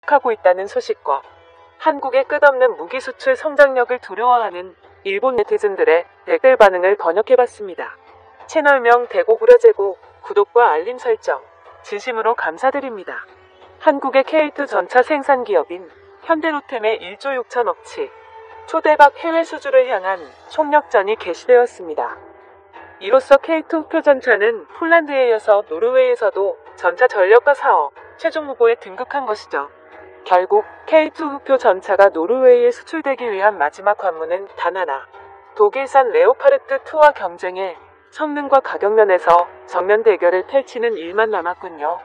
회복하고 있다는 소식과 한국의 끝없는 무기 수출 성장력을 두려워하는 일본 네티즌들의 댓글 반응을 번역해봤습니다. 채널명 대고구려제국, 구독과 알림 설정, 진심으로 감사드립니다. 한국의 K2 전차 생산 기업인 현대로템의 1조 6천억치 초대박 해외 수주를 향한 총력전이 개시되었습니다. 이로써 K2 흑표 전차는 폴란드에 이어서 노르웨이에서도 전차 전력가 사업 최종 후보에 등극한 것이죠. 결국 K2 흑표 전차가 노르웨이에 수출되기 위한 마지막 관문은 단 하나, 독일산 레오파르트 2와 경쟁해 성능과 가격 면에서 정면 대결을 펼치는 일만 남았군요.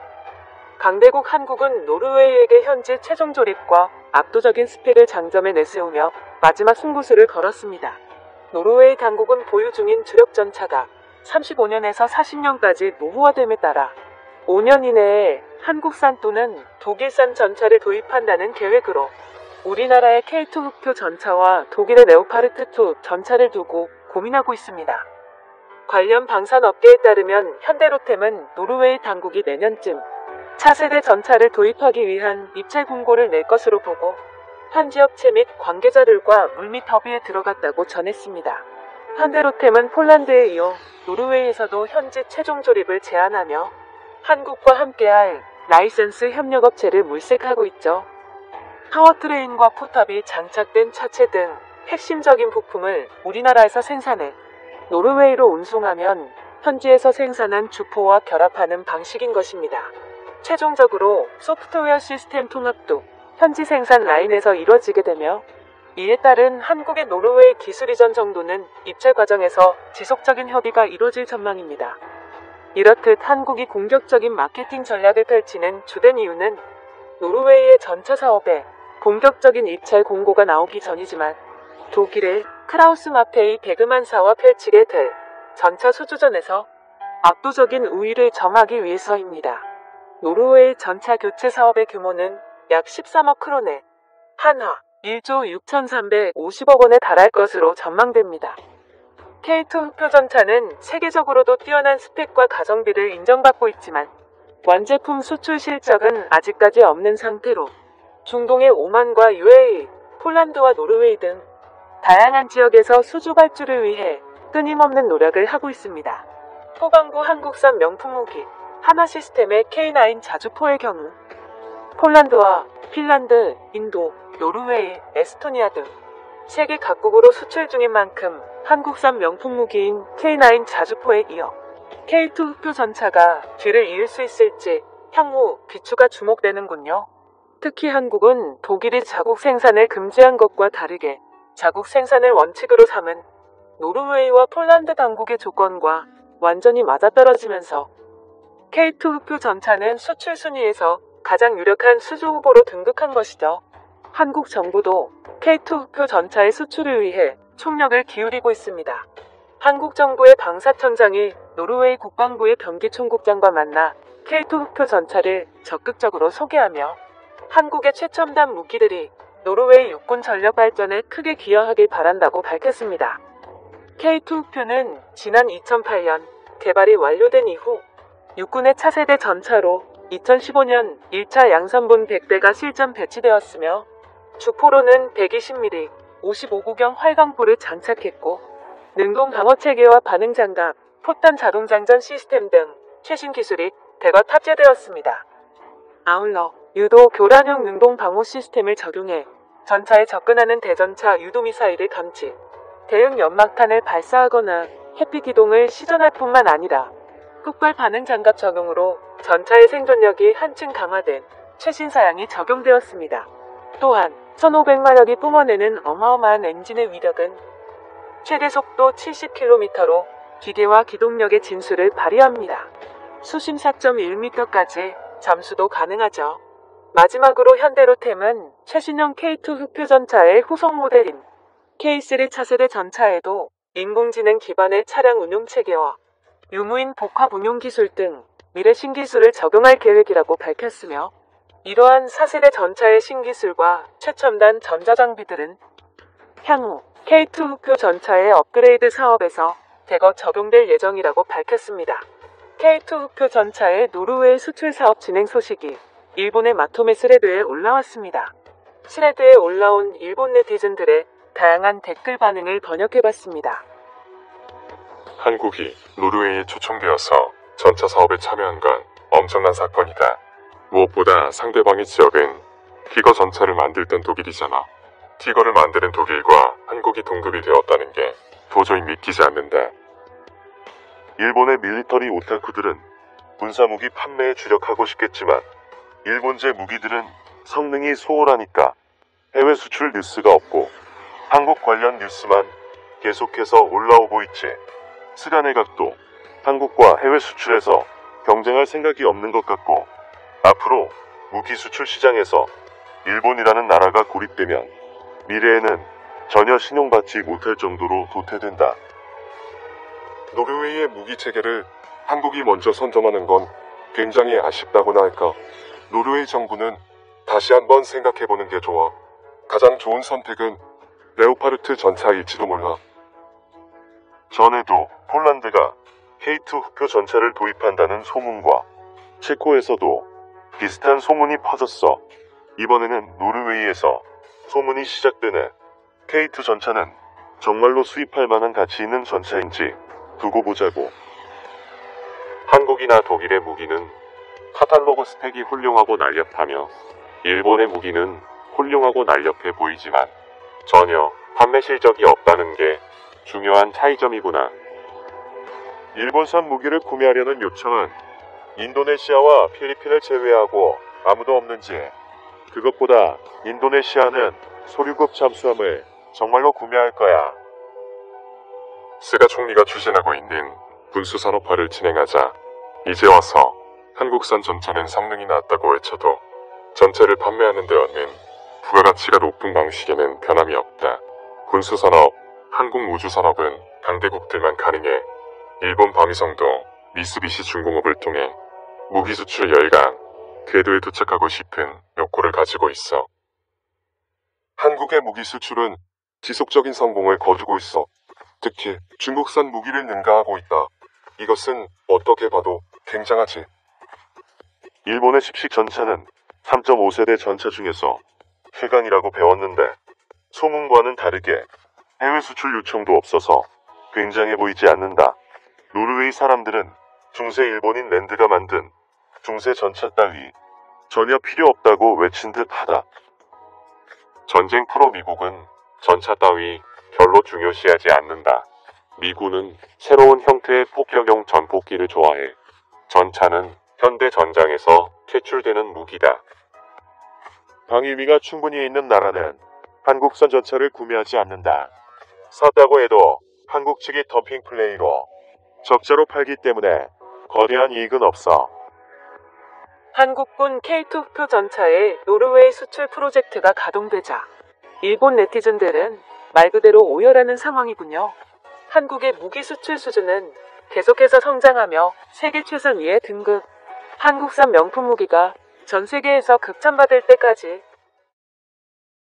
강대국 한국은 노르웨이에게 현지 최종 조립과 압도적인 스펙을 장점에 내세우며 마지막 승부수를 걸었습니다. 노르웨이 당국은 보유 중인 주력 전차가 35년에서 40년까지 노후화됨에 따라 5년 이내에 한국산 또는 독일산 전차를 도입한다는 계획으로 우리나라의 K2 흑표 전차와 독일의 레오파르트 2 전차를 두고 고민하고 있습니다. 관련 방산업계에 따르면 현대로템은 노르웨이 당국이 내년쯤 차세대 전차를 도입하기 위한 입찰 공고를 낼 것으로 보고 현지 업체 및 관계자들과 물밑 협의에 들어갔다고 전했습니다. 현대로템은 폴란드에 이어 노르웨이에서도 현지 최종 조립을 제안하며 한국과 함께할 라이센스 협력업체를 물색하고 있죠. 파워트레인과 포탑이 장착된 차체 등 핵심적인 부품을 우리나라에서 생산해 노르웨이로 운송하면 현지에서 생산한 주포와 결합하는 방식인 것입니다. 최종적으로 소프트웨어 시스템 통합도 현지 생산 라인에서 이루어지게 되며 이에 따른 한국의 노르웨이 기술 이전 정도는 입찰 과정에서 지속적인 협의가 이루어질 전망입니다. 이렇듯 한국이 공격적인 마케팅 전략을 펼치는 주된 이유는 노르웨이의 전차 사업에 본격적인 입찰 공고가 나오기 전이지만 독일의 크라우스 마페이 베그만사와 펼치게 될 전차 수주전에서 압도적인 우위를 점하기 위해서입니다. 노르웨이 전차 교체 사업의 규모는 약 13억 크로네, 한화 1조 6,350억 원에 달할 것으로 전망됩니다. K2 흑표 전차는 세계적으로도 뛰어난 스펙과 가성비를 인정받고 있지만 완제품 수출 실적은 아직까지 없는 상태로 중동의 오만과 UAE, 폴란드와 노르웨이 등 다양한 지역에서 수주 발주를 위해 끊임없는 노력을 하고 있습니다. 후반부 한국산 명품 무기 하나 시스템의 K9 자주포의 경우 폴란드와 핀란드, 인도, 노르웨이, 에스토니아 등 세계 각국으로 수출 중인 만큼 한국산 명품 무기인 K9 자주포에 이어 K2 흑표 전차가 뒤를 이을 수 있을지 향후 비추가 주목되는군요. 특히 한국은 독일이 자국 생산을 금지한 것과 다르게 자국 생산을 원칙으로 삼은 노르웨이와 폴란드 당국의 조건과 완전히 맞아떨어지면서 K2 흑표 전차는 수출 순위에서 가장 유력한 수주 후보로 등극한 것이죠. 한국 정부도 K2 흑표 전차의 수출을 위해 총력을 기울이고 있습니다. 한국 정부의 방사청장이 노르웨이 국방부의 병기 총국장과 만나 K2 흑표 전차를 적극적으로 소개하며 한국의 최첨단 무기들이 노르웨이 육군 전력 발전에 크게 기여하길 바란다고 밝혔습니다. K2 흑표는 지난 2008년 개발이 완료된 이후 육군의 차세대 전차로 2015년 1차 양산분 100대가 실전 배치되었으며 주포로는 120mm 55구경 활강포를 장착했고 능동 방어 체계와 반응 장갑, 포탄 자동 장전 시스템 등 최신 기술이 대거 탑재되었습니다. 아울러 유도 교란형 능동 방호 시스템을 적용해 전차에 접근하는 대전차 유도미사일을 감지, 대응 연막탄을 발사하거나 해피 기동을 시전할 뿐만 아니라 흑발 반응 장갑 적용으로 전차의 생존력이 한층 강화된 최신 사양이 적용되었습니다. 또한 1500마력이 뿜어내는 어마어마한 엔진의 위력은 최대 속도 70km로 기계와 기동력의 진수를 발휘합니다. 수심 4.1m까지 잠수도 가능하죠. 마지막으로 현대로템은 최신형 K2 흑표 전차의 후속 모델인 K3 차세대 전차에도 인공지능 기반의 차량 운용 체계와 유무인 복합 운용 기술 등 미래 신기술을 적용할 계획이라고 밝혔으며 이러한 4세대 전차의 신기술과 최첨단 전자장비들은 향후 K2 흑표 전차의 업그레이드 사업에서 대거 적용될 예정이라고 밝혔습니다. K2 흑표 전차의 노르웨이 수출 사업 진행 소식이 일본의 마토메 스레드에 올라왔습니다. 스레드에 올라온 일본 네티즌들의 다양한 댓글 반응을 번역해봤습니다. 한국이 노르웨이에 초청되어서 전차 사업에 참여한 건 엄청난 사건이다. 무엇보다 상대방의 지역은 티거 전차를 만들던 독일이잖아. 티거를 만드는 독일과 한국이 동급이 되었다는 게 도저히 믿기지 않는다. 일본의 밀리터리 오타쿠들은 군사무기 판매에 주력하고 싶겠지만 일본제 무기들은 성능이 소홀하니까 해외 수출 뉴스가 없고 한국 관련 뉴스만 계속해서 올라오고 있지. 스가네각도 한국과 해외 수출에서 경쟁할 생각이 없는 것 같고 앞으로 무기 수출 시장에서 일본이라는 나라가 고립되면 미래에는 전혀 신용받지 못할 정도로 도태된다. 노르웨이의 무기 체계를 한국이 먼저 선점하는 건 굉장히 아쉽다고나 할까. 노르웨이 정부는 다시 한번 생각해보는 게 좋아. 가장 좋은 선택은 레오파르트 전차일지도 몰라. 전에도 폴란드가 K2 흑표 전차를 도입한다는 소문과 체코에서도 비슷한 소문이 퍼졌어. 이번에는 노르웨이에서 소문이 시작되네. K2 전차는 정말로 수입할 만한 가치 있는 전차인지 두고 보자고. 한국이나 독일의 무기는 카탈로그 스펙이 훌륭하고 날렵하며 일본의 무기는 훌륭하고 날렵해 보이지만 전혀 판매 실적이 없다는 게 중요한 차이점이구나. 일본산 무기를 구매하려는 요청은 인도네시아와 필리핀을 제외하고 아무도 없는지, 그것보다 인도네시아는 소류급 잠수함을 정말로 구매할 거야. 스가 총리가 추진하고 있는 군수산업화를 진행하자 이제 와서 한국산 전차는 성능이 낮다고 외쳐도 전차를 판매하는 데에는 부가가치가 높은 방식에는 변함이 없다. 군수산업, 한국우주산업은 강대국들만 가능해. 일본 방위성도 미쓰비시 중공업을 통해 무기 수출 열강, 궤도에 도착하고 싶은 욕구를 가지고 있어. 한국의 무기 수출은 지속적인 성공을 거두고 있어. 특히 중국산 무기를 능가하고 있다. 이것은 어떻게 봐도 굉장하지. 일본의 십식 전차는 3.5세대 전차 중에서 최강이라고 배웠는데 소문과는 다르게 해외 수출 요청도 없어서 굉장해 보이지 않는다. 노르웨이 사람들은 중세 일본인 랜드가 만든 중세 전차 따위 전혀 필요 없다고 외친 듯 하다. 전쟁 프로 미국은 전차 따위 별로 중요시하지 않는다. 미군은 새로운 형태의 폭격용 전폭기를 좋아해. 전차는 현대 전장에서 퇴출되는 무기다. 방위비가 충분히 있는 나라는 한국산 전차를 구매하지 않는다. 샀다고 해도 한국 측이 덤핑 플레이로 적자로 팔기 때문에 거대한 이익은 없어. 한국군 K2 흑표 전차의 노르웨이 수출 프로젝트가 가동되자 일본 네티즌들은 말 그대로 오열하는 상황이군요. 한국의 무기 수출 수준은 계속해서 성장하며 세계 최상위에 등극. 한국산 명품 무기가 전 세계에서 극찬받을 때까지